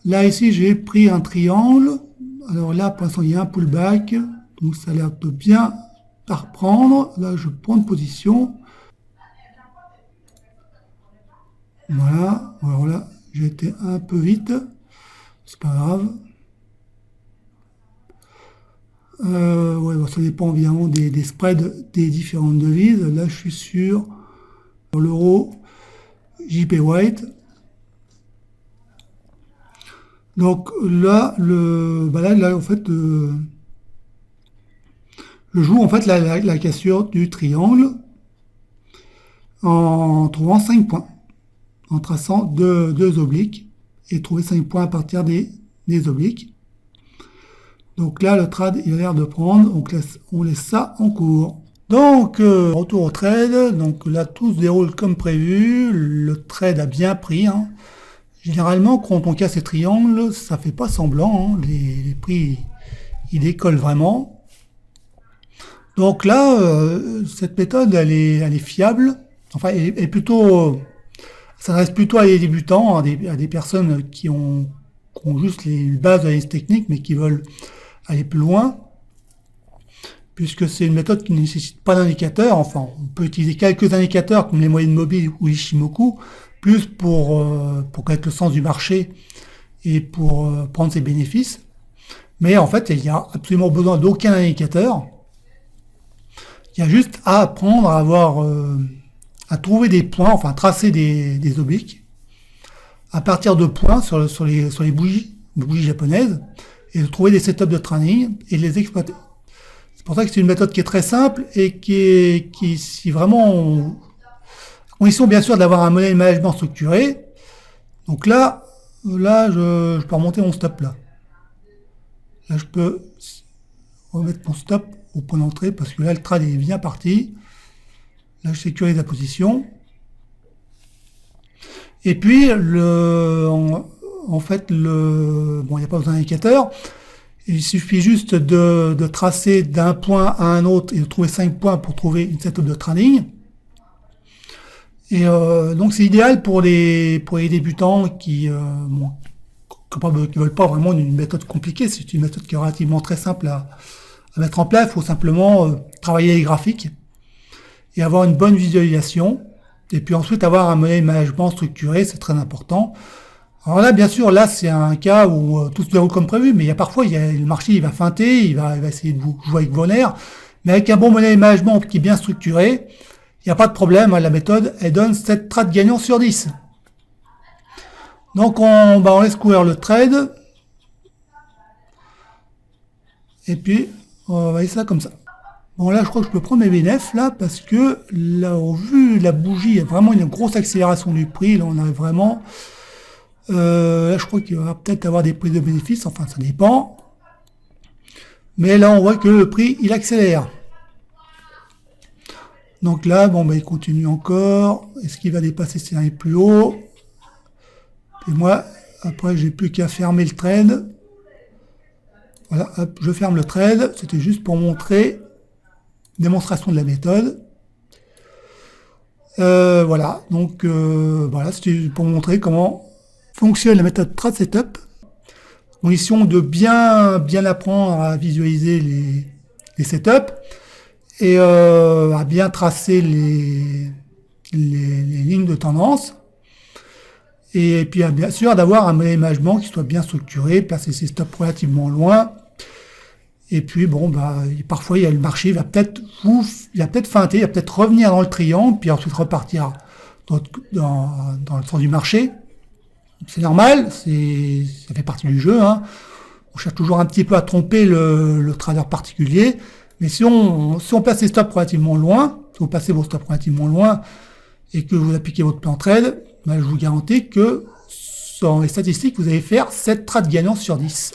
là ici j'ai pris un triangle. Alors là pour l'instant il y a un pullback, donc ça a l'air de bien reprendre. Là je prends une position. Voilà, alors là j'ai été un peu vite, c'est pas grave. Ouais, bon, ça dépend évidemment des spreads des différentes devises. Là je suis sur l'euro JP White. Donc là, là en fait, je joue en fait la cassure du triangle en trouvant 5 points, en traçant deux obliques et trouver 5 points à partir des obliques. Donc là, le trade, il a l'air de prendre, on laisse ça en cours. Donc, retour au trade. Donc là, tout se déroule comme prévu. Le trade a bien pris, hein. Généralement, quand on casse ces triangles, ça fait pas semblant, hein. Les prix, ils décollent vraiment. Donc là, cette méthode, elle est fiable. Enfin, elle est plutôt, ça reste plutôt à des débutants, à des personnes qui ont juste les bases de l'analyse technique, mais qui veulent aller plus loin, puisque c'est une méthode qui ne nécessite pas d'indicateur. Enfin, on peut utiliser quelques indicateurs comme les moyennes mobiles ou Ishimoku, plus pour connaître le sens du marché et pour prendre ses bénéfices. Mais en fait, il n'y a absolument besoin d'aucun indicateur. Il y a juste à apprendre à trouver des points, enfin tracer des obliques à partir de points sur les bougies japonaises, et de trouver des setups de trading et de les exploiter. C'est pour ça que c'est une méthode qui est très simple et qui si vraiment à condition bien sûr d'avoir un money management structuré. Donc là je peux remonter mon stop là. Là je peux remettre mon stop au point d'entrée parce que là le trade est bien parti. Là je sécurise la position. Et puis en fait, bon, il n'y a pas besoin d'indicateur. Il suffit juste de tracer d'un point à un autre et de trouver 5 points pour trouver une setup de trading. Et donc c'est idéal pour les débutants qui veulent pas vraiment une méthode compliquée. C'est une méthode qui est relativement très simple à mettre en place. Il faut simplement travailler les graphiques et avoir une bonne visualisation. Et puis ensuite avoir un money management structuré, c'est très important. Alors là, bien sûr, là, c'est un cas où tout se déroule comme prévu, mais parfois, le marché, il va feinter, il va essayer de vous jouer avec vos nerfs, mais avec un bon money management qui est bien structuré, il n'y a pas de problème, hein, la méthode, elle donne 7 trades gagnants sur 10. Donc, on laisse courir le trade, et puis, on va laisser ça comme ça. Bon, là, je crois que je peux prendre mes bénéfices, là, parce que, là, au vu de la bougie, il y a vraiment une grosse accélération du prix, là, on a vraiment... là, je crois qu'il va peut-être avoir des prises de bénéfices, enfin, ça dépend. Mais là, on voit que le prix, il accélère. Donc là, bon, il continue encore. Est-ce qu'il va dépasser ses derniers plus hauts? Et moi, après, j'ai plus qu'à fermer le trade. Voilà, hop, je ferme le trade. C'était juste pour montrer démonstration de la méthode. Voilà, donc voilà, c'était pour montrer comment fonctionne la méthode Trade Setup. Condition de bien apprendre à visualiser les setups et à bien tracer les lignes de tendance. Et puis bien sûr d'avoir un money management qui soit bien structuré, placer ses stops relativement loin. Et puis bon, parfois le marché va peut-être feinter, il va peut-être revenir dans le triangle, puis ensuite repartir dans le sens du marché. C'est normal, ça fait partie du jeu, hein. On cherche toujours un petit peu à tromper le trader particulier, mais si on place les stops relativement loin, si vous placez vos stops relativement loin et que vous appliquez votre plan trade, je vous garantis que dans les statistiques, vous allez faire 7 trades gagnants sur 10.